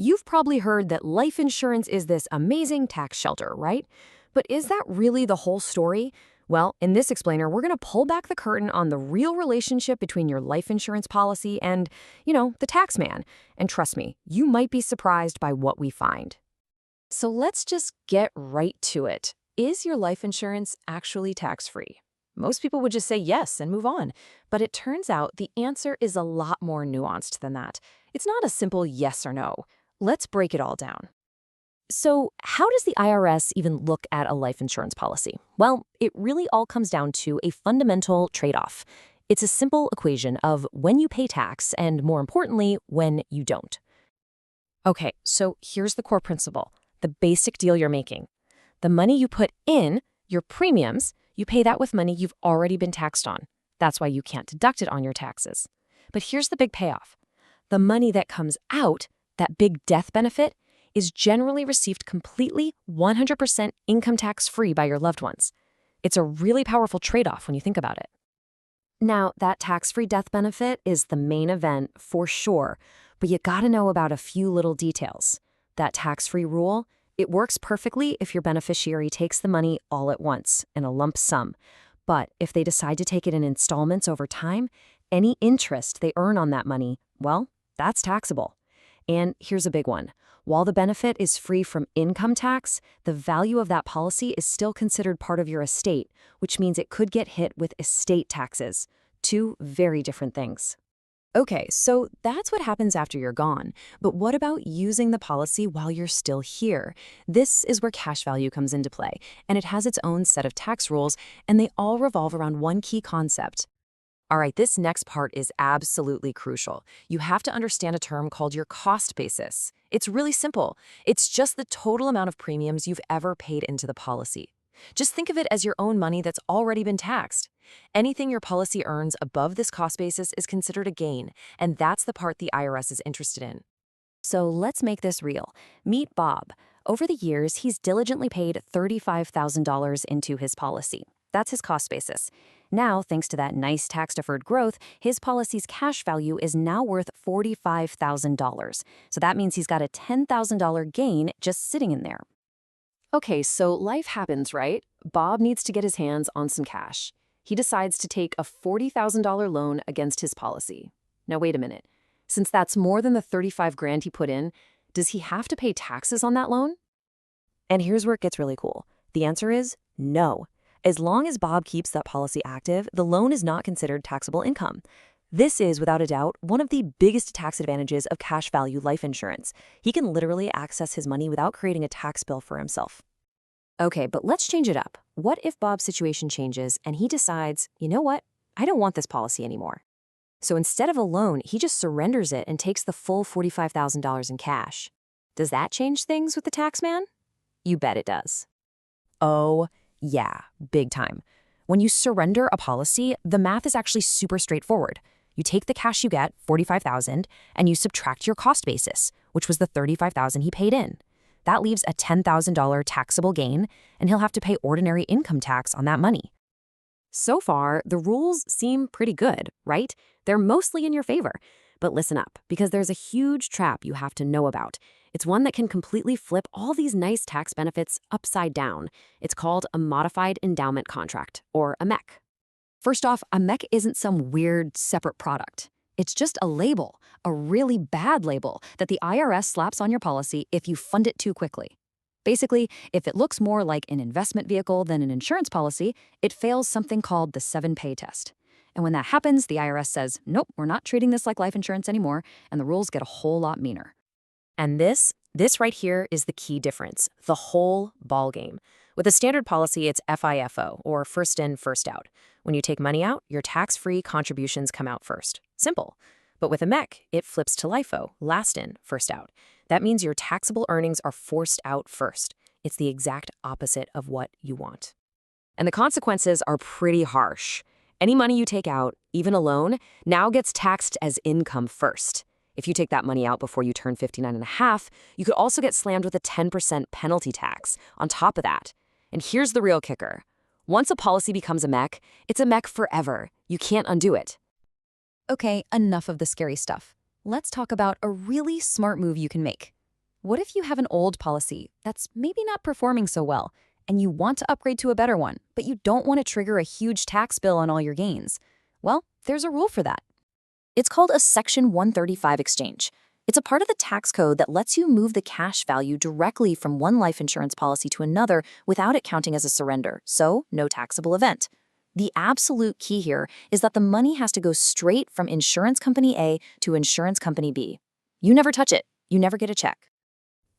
You've probably heard that life insurance is this amazing tax shelter, right? But is that really the whole story? Well, in this explainer, we're going to pull back the curtain on the real relationship between your life insurance policy and, the tax man. And trust me, you might be surprised by what we find. So let's just get right to it. Is your life insurance actually tax-free? Most people would just say yes and move on. But it turns out the answer is a lot more nuanced than that. It's not a simple yes or no. Let's break it all down. So, how does the IRS even look at a life insurance policy? Well, it really all comes down to a fundamental trade-off. It's a simple equation of when you pay tax and, more importantly, when you don't. Okay, so here's the core principle, the basic deal you're making. The money you put in, your premiums, you pay that with money you've already been taxed on. That's why you can't deduct it on your taxes. But here's the big payoff. The money that comes out, that big death benefit, is generally received completely 100% income tax-free by your loved ones. It's a really powerful trade-off when you think about it. Now, that tax-free death benefit is the main event for sure, but you gotta know about a few little details. That tax-free rule, it works perfectly if your beneficiary takes the money all at once in a lump sum. But if they decide to take it in installments over time, any interest they earn on that money, well, that's taxable. And here's a big one. While the benefit is free from income tax, the value of that policy is still considered part of your estate, which means it could get hit with estate taxes. Two very different things. Okay, so that's what happens after you're gone. But what about using the policy while you're still here? This is where cash value comes into play, and it has its own set of tax rules, and they all revolve around one key concept. All right, this next part is absolutely crucial. You have to understand a term called your cost basis. It's really simple. It's just the total amount of premiums you've ever paid into the policy. Just think of it as your own money that's already been taxed. Anything your policy earns above this cost basis is considered a gain, and that's the part the IRS is interested in. So let's make this real. Meet Bob. Over the years, he's diligently paid $35,000 into his policy. That's his cost basis. Now, thanks to that nice tax-deferred growth, his policy's cash value is now worth $45,000. So that means he's got a $10,000 gain just sitting in there. Okay, so life happens, right? Bob needs to get his hands on some cash. He decides to take a $40,000 loan against his policy. Now, wait a minute. Since that's more than the $35,000 he put in, does he have to pay taxes on that loan? And here's where it gets really cool. The answer is no. As long as Bob keeps that policy active, the loan is not considered taxable income. This is, without a doubt, one of the biggest tax advantages of cash value life insurance. He can literally access his money without creating a tax bill for himself. Okay, but let's change it up. What if Bob's situation changes and he decides, you know what, I don't want this policy anymore? So instead of a loan, he just surrenders it and takes the full $45,000 in cash. Does that change things with the tax man? You bet it does. Oh, yeah, big time. When you surrender a policy, the math is actually super straightforward. You take the cash you get, $45,000, and you subtract your cost basis, which was the $35,000 he paid in. That leaves a $10,000 taxable gain, and he'll have to pay ordinary income tax on that money. So far, the rules seem pretty good, right? They're mostly in your favor. But listen up, because there's a huge trap you have to know about. It's one that can completely flip all these nice tax benefits upside down. It's called a modified endowment contract, or a MEC. First off, a MEC isn't some weird, separate product. It's just a label, a really bad label that the IRS slaps on your policy if you fund it too quickly. Basically, if it looks more like an investment vehicle than an insurance policy, it fails something called the 7-pay test. And when that happens, the IRS says, nope, we're not treating this like life insurance anymore, and the rules get a whole lot meaner. And this right here is the key difference, the whole ballgame. With a standard policy, it's FIFO, or first in, first out. When you take money out, your tax-free contributions come out first. Simple. But with a MEC, it flips to LIFO, last in, first out. That means your taxable earnings are forced out first. It's the exact opposite of what you want. And the consequences are pretty harsh. Any money you take out, even a loan, now gets taxed as income first. If you take that money out before you turn 59 and a half, you could also get slammed with a 10% penalty tax on top of that. And here's the real kicker. Once a policy becomes a MEC, it's a MEC forever. You can't undo it. Okay, enough of the scary stuff. Let's talk about a really smart move you can make. What if you have an old policy that's maybe not performing so well, and you want to upgrade to a better one, but you don't want to trigger a huge tax bill on all your gains? Well, there's a rule for that. It's called a Section 135 exchange. It's a part of the tax code that lets you move the cash value directly from one life insurance policy to another without it counting as a surrender, so no taxable event. The absolute key here is that the money has to go straight from insurance company A to insurance company B. You never touch it. You never get a check.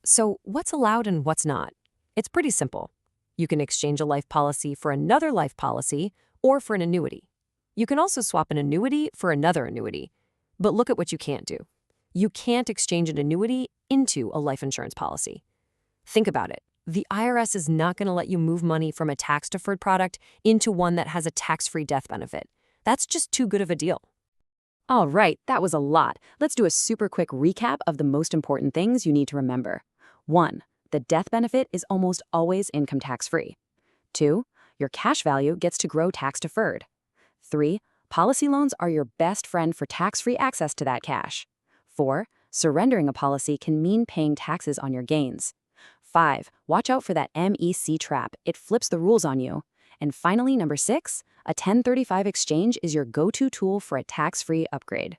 So what's allowed and what's not? It's pretty simple. You can exchange a life policy for another life policy or for an annuity. You can also swap an annuity for another annuity. But look at what you can't do. You can't exchange an annuity into a life insurance policy. Think about it. The IRS is not going to let you move money from a tax-deferred product into one that has a tax-free death benefit. That's just too good of a deal. All right, that was a lot. Let's do a super quick recap of the most important things you need to remember. 1. The death benefit is almost always income tax-free. 2. Your cash value gets to grow tax-deferred. 3. Policy loans are your best friend for tax-free access to that cash. 4. Surrendering a policy can mean paying taxes on your gains. 5. Watch out for that MEC trap. It flips the rules on you. And finally, number 6, a 1035 exchange is your go-to tool for a tax-free upgrade.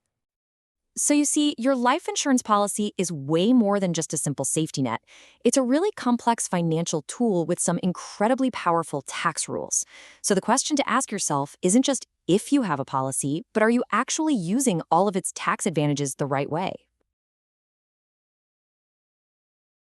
So you see, your life insurance policy is way more than just a simple safety net. It's a really complex financial tool with some incredibly powerful tax rules. So the question to ask yourself isn't just if you have a policy, but are you actually using all of its tax advantages the right way?